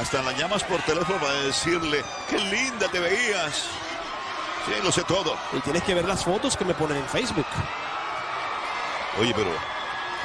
hasta la llamas por teléfono para decirle, qué linda te veías. Sí, lo sé todo. Y tienes que ver las fotos que me ponen en Facebook. Oye, pero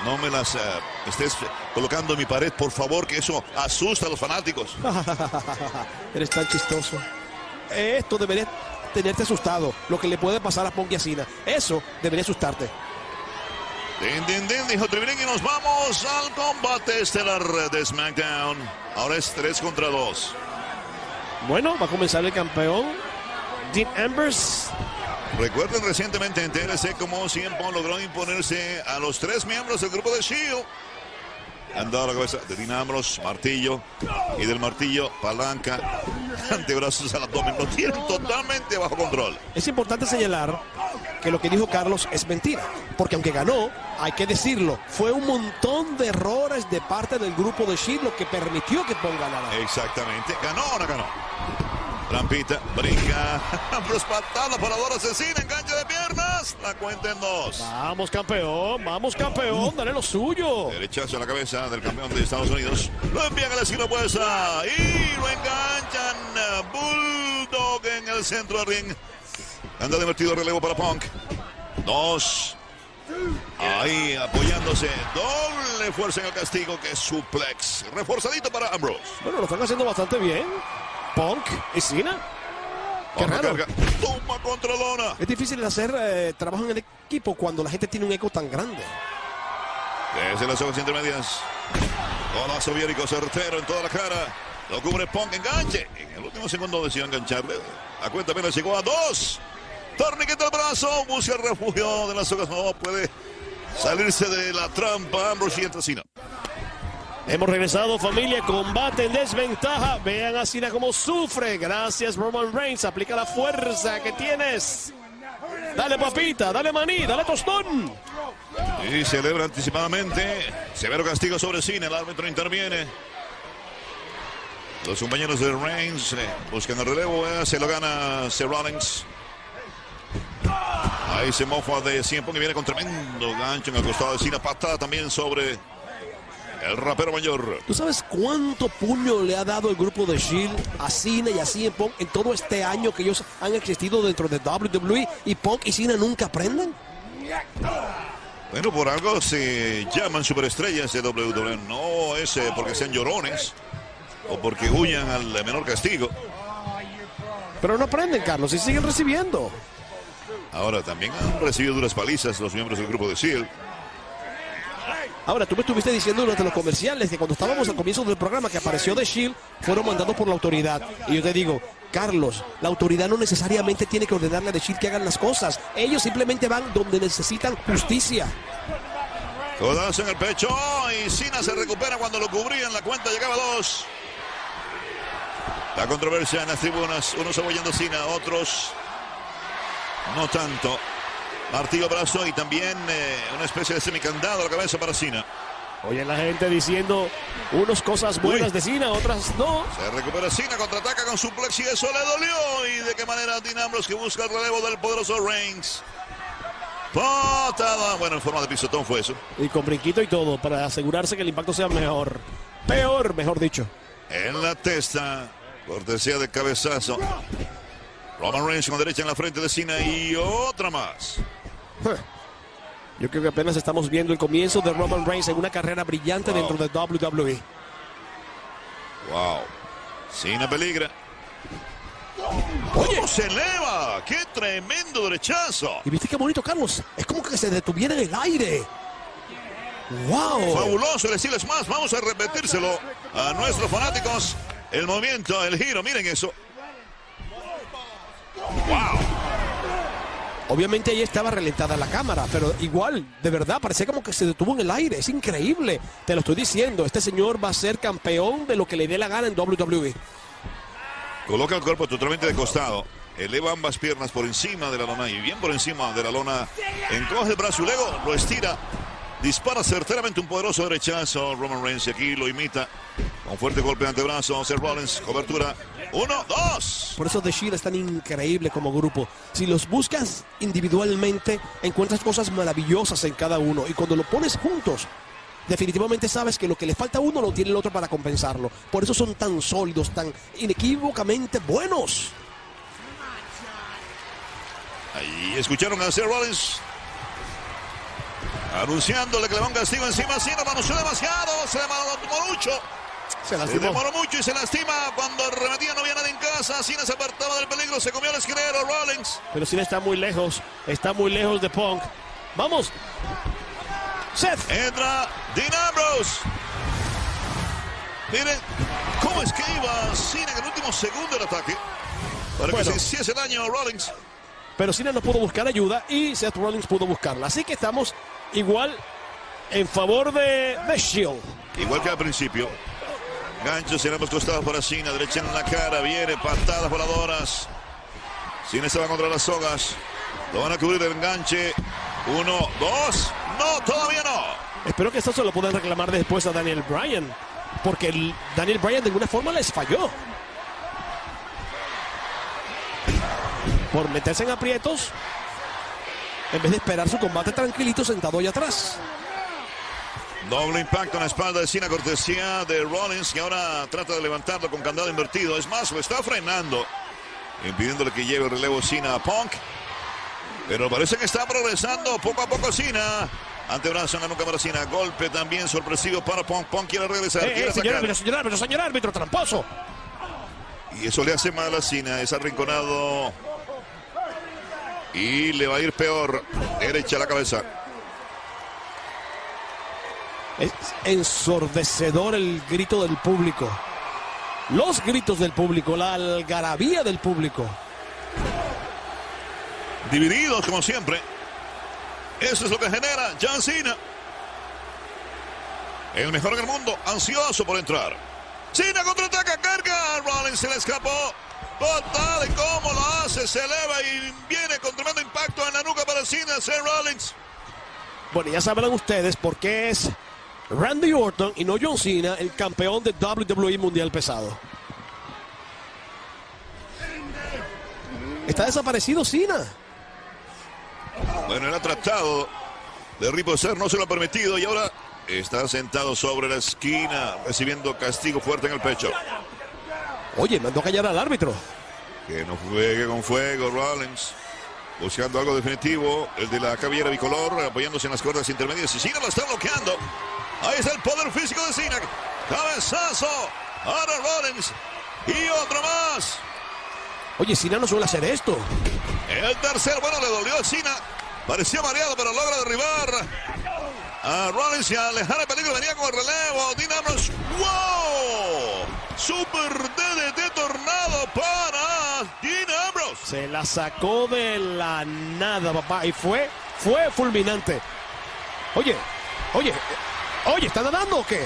no me las estés colocando en mi pared, por favor, que eso asusta a los fanáticos. Eres tan chistoso. Esto debería tenerte asustado. Lo que le puede pasar a Punk y a Cena. Eso debería asustarte. Dijo Tribilín, y nos vamos al combate estelar de SmackDown. Ahora es 3 contra 2. Bueno, va a comenzar el campeón Dean Ambrose. Recuerden recientemente en TLC cómo CM Punk logró imponerse a los 3 miembros del grupo de Shield. Han dado la cabeza de Dean Ambrose, martillo, y del martillo, palanca, antebrazos al abdomen. Lo tienen totalmente bajo control. Es importante señalar que lo que dijo Carlos es mentira, porque aunque ganó, hay que decirlo, fue un montón de errores de parte del grupo de Shield lo que permitió que Punk ganara. Exactamente. ¿Ganó o no ganó? Trampita, brinca, Ambrose, patada voladora asesina, enganche de piernas, la cuenta en 2. Vamos campeón, dale lo suyo. Derechazo a la cabeza del campeón de Estados Unidos, lo envían a la esquina opuesta y lo enganchan. Bulldog en el centro del ring. Anda divertido el relevo para Punk. 2. Ahí apoyándose, doble fuerza en el castigo, que es suplex, reforzadito para Ambrose. Bueno, lo están haciendo bastante bien Punk y Cena. Qué raro. Toma contra lona. Es difícil hacer trabajo en el equipo cuando la gente tiene un eco tan grande. Desde las hojas intermedias, golazo biónico certero en toda la cara. Lo cubre Punk, enganche. En el último segundo decidió engancharle. La cuenta apenas llegó a 2. Torniquete al brazo, busca el refugio de las hojas. No puede salirse de la trampa. Ambrose y entra Cena. Hemos regresado, familia. Combate en desventaja. Vean a Cena cómo sufre. Gracias, Roman Reigns. Aplica la fuerza que tienes. Dale, papita. Dale, maní. Dale, tostón. Y celebra anticipadamente. Severo castigo sobre Cena. El árbitro interviene. Los compañeros de Reigns buscan el relevo. Se lo gana Seth Rollins. Ahí se mofa de CM Punk y viene con tremendo gancho en el costado de Cena. Patada también sobre el rapero mayor. ¿Tú sabes cuánto puño le ha dado el grupo de Shield a Cena y a CM Punk en todo este año que ellos han existido dentro de WWE, y Punk y Cena nunca aprenden? Bueno, por algo se llaman superestrellas de WWE. No es porque sean llorones o porque huyan al menor castigo. Pero no aprenden, Carlos, y siguen recibiendo. Ahora también han recibido duras palizas los miembros del grupo de Shield. Ahora, tú me estuviste diciendo durante los comerciales que cuando estábamos al comienzo del programa que apareció de Shield, fueron mandados por la autoridad. Y yo te digo, Carlos, la autoridad no necesariamente tiene que ordenarle a The Shield que hagan las cosas. Ellos simplemente van donde necesitan justicia. Codazo en el pecho y Cena se recupera cuando lo cubrían. La cuenta llegaba a 2. La controversia en las tribunas. Unos apoyando a Cena, otros no tanto. Martillo brazo y también una especie de semicandado a la cabeza para Cena. Oye, la gente diciendo unas cosas buenas de Cena, otras no. Se recupera Cena, contraataca con suplex y eso le dolió. ¿Y de qué manera Dean Ambrose, que busca el relevo del poderoso Reigns? Patada. Bueno, en forma de pisotón fue eso. Y con brinquito y todo, para asegurarse que el impacto sea mejor. Peor, mejor dicho. En la testa, cortesía de cabezazo. Roman Reigns con derecha en la frente de Cena y otra más. Yo creo que apenas estamos viendo el comienzo de Roman Reigns en una carrera brillante dentro de WWE. Wow. Cena peligra. ¡Oye! Se eleva. ¡Qué tremendo derechazo! Y viste qué bonito, Carlos. Es como que se detuviera en el aire. ¡Wow! Fabuloso, decirles más. Vamos a repetírselo a nuestros fanáticos. El movimiento, el giro, miren eso. ¡Wow! Obviamente ahí estaba relentada la cámara, pero igual, de verdad, parecía como que se detuvo en el aire. Es increíble. Te lo estoy diciendo. Este señor va a ser campeón de lo que le dé la gana en WWE. Coloca el cuerpo totalmente de costado. Eleva ambas piernas por encima de la lona y bien por encima de la lona. Encoge el brazo y luego lo estira. Dispara certeramente un poderoso derechazo. Roman Reigns, y aquí lo imita con fuerte golpe de antebrazo. Seth Rollins, cobertura. 1, 2. Por eso The Shield es tan increíble como grupo. Si los buscas individualmente, encuentras cosas maravillosas en cada uno. Y cuando lo pones juntos, definitivamente sabes que lo que le falta a uno lo tiene el otro para compensarlo. Por eso son tan sólidos, tan inequívocamente buenos. Ahí escucharon a Seth Rollins anunciándole que le va un castigo encima. Cena anunció demasiado, se demoró mucho. Se demoró mucho y se lastima. Cuando arremetía no había nadie en casa. Cena se apartaba del peligro, se comió al esquinero Rollins. Pero Cena está muy lejos de Punk. Vamos. Seth. Entra Dean Ambrose. Miren cómo es que iba Cena en el último segundo del ataque para que se hiciese daño a Rollins. Pero Cena no pudo buscar ayuda y Seth Rollins pudo buscarla. Así que estamos igual en favor de Shield. Igual que al principio. Ganchos en ambos costados para Cena. Derecha en la cara. Viene patadas voladoras. Cena estaba contra las sogas. Lo van a cubrir el enganche. 1, 2. No, todavía no. Espero que esto se lo puedan reclamar después a Daniel Bryan. Porque Daniel Bryan de alguna forma les falló. Por meterse en aprietos, en vez de esperar su combate tranquilito sentado allá atrás. Doble impacto en la espalda de Cena, cortesía de Rollins, que ahora trata de levantarlo con candado invertido. Es más, lo está frenando, impidiéndole que lleve el relevo Cena a Punk. Pero parece que está progresando poco a poco Cena. Antebrazo en la nuca para Cena. Golpe también sorpresivo para Punk. Punk quiere regresar. Señor árbitro, tramposo. Y eso le hace mal a Cena. Es arrinconado. Y le va a ir peor. Derecha a la cabeza. Es ensordecedor el grito del público. Los gritos del público. La algarabía del público. Divididos como siempre. Eso es lo que genera John Cena. El mejor en el mundo. Ansioso por entrar. Cena contraataca. Carga. Rollins se le escapó. Total, cómo lo hace, se eleva y viene con tremendo impacto en la nuca para Cena, Seth Rollins. Bueno, ya sabrán ustedes por qué es Randy Orton y no John Cena el campeón de WWE Mundial Pesado. Está desaparecido Cena. Bueno, él ha tratado de reposar, no se lo ha permitido y ahora está sentado sobre la esquina recibiendo castigo fuerte en el pecho. Oye, mandó a callar al árbitro. Que no juegue con fuego Rollins. Buscando algo definitivo. El de la cabellera bicolor. Apoyándose en las cuerdas intermedias. Y Cena lo está bloqueando. Ahí está el poder físico de Cena. Cabezazo. Ahora Rollins. Y otro más. Oye, Cena no suele hacer esto. El tercer, bueno, le dolió a Cena. Parecía mareado, pero logra derribar a Rollins y alejar el peligro. Venía con el relevo. Dean Ambrose. ¡Wow! Super DDT tornado para Dean Ambrose. Se la sacó de la nada, papá. Y fue fulminante. Oye, ¿está nadando o qué?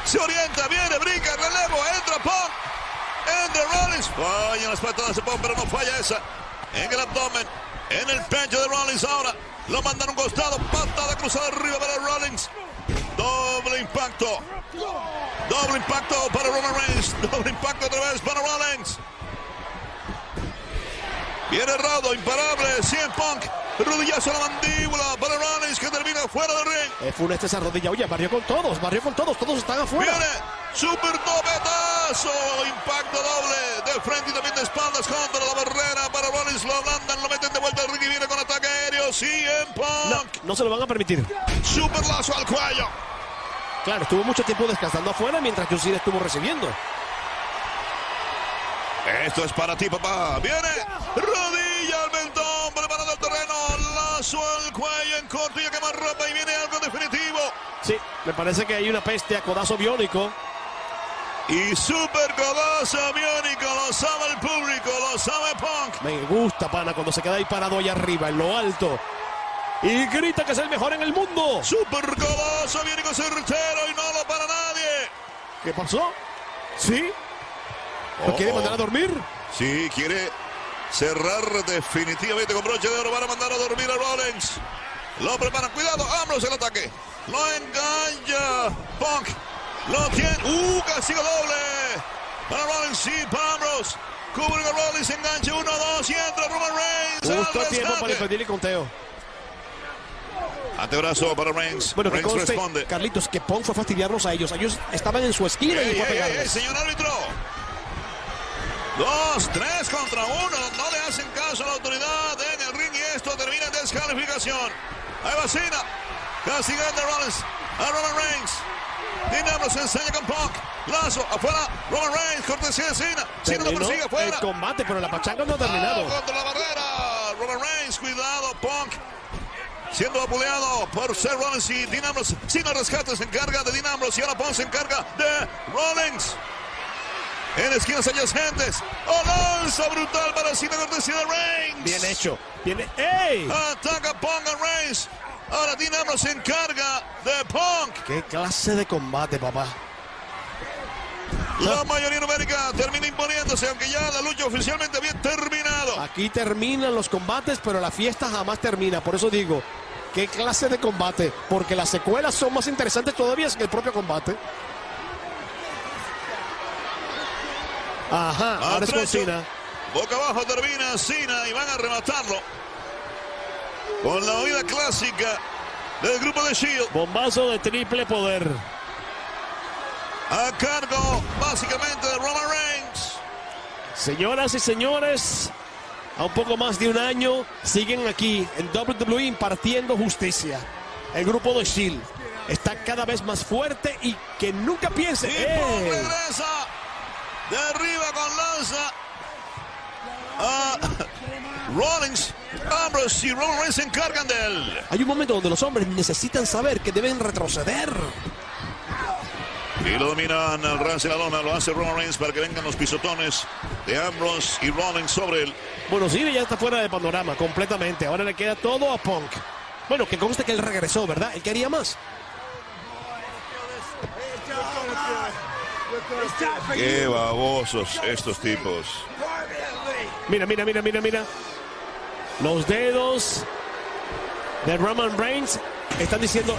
Se orienta, viene, brinca, relevo, entra Punk. Entra Rollins. Falla las patadas de Punk, pero no falla esa. En el abdomen, en el pecho de Rollins ahora. Lo mandan a un costado, patada cruzada arriba para Rollins. Doble impacto. Doble impacto para Roman Reigns. Doble impacto otra vez para Rollins. Viene Rado, imparable. CM Punk. Rodillazo a la mandíbula para Rollins que termina fuera del ring. Funesta esa rodilla. Oye, barrió con todos. Todos están afuera. Viene. Super topetazo. Impacto doble de frente y también de espaldas contra la barrera para Rollins. Lo ablandan, lo meten de vuelta al ring y viene con ataque aéreo. CM Punk. No se lo van a permitir. Super lazo al cuello. Claro, estuvo mucho tiempo descansando afuera mientras John Cena estuvo recibiendo. Esto es para ti, papá. Viene. Rodilla al mentón. Preparando el terreno. Lazo al cuello en corto y a quemar ropa. Y viene algo definitivo. Sí, me parece que hay una peste a codazo biónico. Y super codazo biónico. Lo sabe el público. Lo sabe Punk. Me gusta, pana, cuando se queda ahí parado allá arriba, en lo alto. Y grita que es el mejor en el mundo. Super codazo biónico certero y no lo para nadie. ¿Qué pasó? ¿Sí? ¿Lo quiere mandar a dormir? Sí, quiere cerrar definitivamente con broche de oro. Van a mandar a dormir a Rollins. Lo preparan. Cuidado, Ambrose el ataque. Lo engaña Punk. Lo tiene. Castigo doble. Para Rollins, sí, para Ambrose. Cubren a Rollins, enganche 1, 2 y entra Roman Reigns. Justo a tiempo para impedir el conteo. Antebrazo para Reigns. Bueno, que Reigns conste, responde. Carlitos, que Punk fue a fastidiarlos a ellos. Ellos estaban en su esquina y fue a pegarles. Señor árbitro. 2, 3 contra 1. No le hacen caso a la autoridad en el ring y esto termina en descalificación. Ahí va Cena. Castigando a Rollins. A Roman Reigns. Dean Ambrose se enseña con Punk. Lazo afuera. Roman Reigns. Cortesía de Cena. Cena lo persigue afuera. El combate, pero la pachanga no ha terminado. Contra la barrera. Roman Reigns. Cuidado. Punk. Siendo apuleado por Seth Rollins y Dean Ambrose. Cena rescate, se encarga de Dean Ambrose y ahora Punk se encarga de Rollins. En esquinas adyacentes. Lanza brutal para Cena, cortesía de Reigns. Bien hecho. ¡Ey! Ataca Punk a Reigns. Ahora Dean Ambrose se encarga de Punk. ¡Qué clase de combate, papá! La mayoría numérica termina imponiéndose, aunque ya la lucha oficialmente había terminado. Aquí terminan los combates, pero la fiesta jamás termina. Por eso digo, qué clase de combate. Porque las secuelas son más interesantes todavía que el propio combate. Ajá, ahora es con Cena. Boca abajo termina Cena y van a rematarlo con la movida clásica del grupo de Shield. Bombazo de triple poder. A cargo básicamente de Roman Reigns. Señoras y señores, a un poco más de un año siguen aquí en WWE impartiendo justicia. El grupo de Shield está cada vez más fuerte y que nunca piense. Y Punk regresa de arriba con lanza. Rollins, Ambrose y Roman Reigns se encargan de él. Hay un momento donde los hombres necesitan saber que deben retroceder. Y lo dominan al ras de la lona, lo hace Roman Reigns para que vengan los pisotones de Ambrose y Rollins sobre él. Bueno, Cena ya está fuera de panorama completamente. Ahora le queda todo a Punk. Bueno, que conste que él regresó, ¿verdad? Él quería más. Qué babosos estos tipos. Mira. Los dedos de Roman Reigns están diciendo...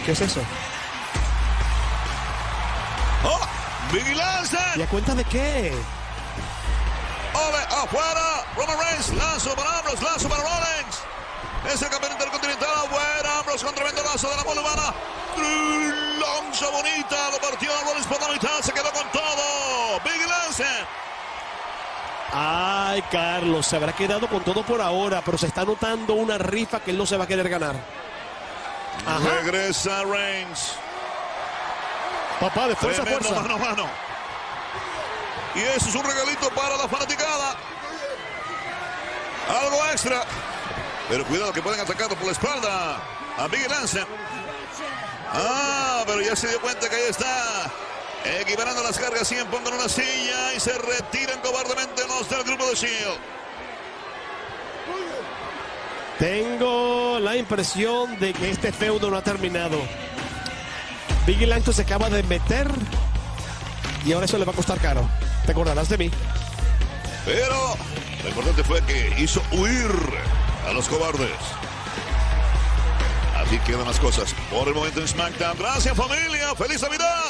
¿Qué es eso? Biggie Lansden. ¿Y a cuenta de qué? Afuera. Roman Reigns. Lazo para Ambrose. Lazo para Rollins. Es el campeón intercontinental. Afuera. Ambrose con tremendo lazo de la bola humana. Lanza bonita. Lo partió a Rollins por la mitad. Se quedó con todo. Biggie Lansden. Ay, Carlos, se habrá quedado con todo por ahora, pero se está notando una rifa que él no se va a querer ganar. Ajá. Regresa Reigns. Papá, de fuerza a Tremendo fuerza. mano a mano. Y eso es un regalito para la fanaticada. Algo extra. Pero cuidado que pueden atacarlo por la espalda a Biggie Lansden. Pero ya se dio cuenta que ahí está. Equiparando las cargas, 100 pongan una silla y se retiran cobardemente los del grupo de Shield. Tengo la impresión de que este feudo no ha terminado. Biggie Lansden se acaba de meter y ahora eso le va a costar caro. Te acordarás de mí. Pero lo importante fue que hizo huir a los cobardes. Así quedan las cosas por el momento en SmackDown. Gracias, familia. ¡Feliz Navidad!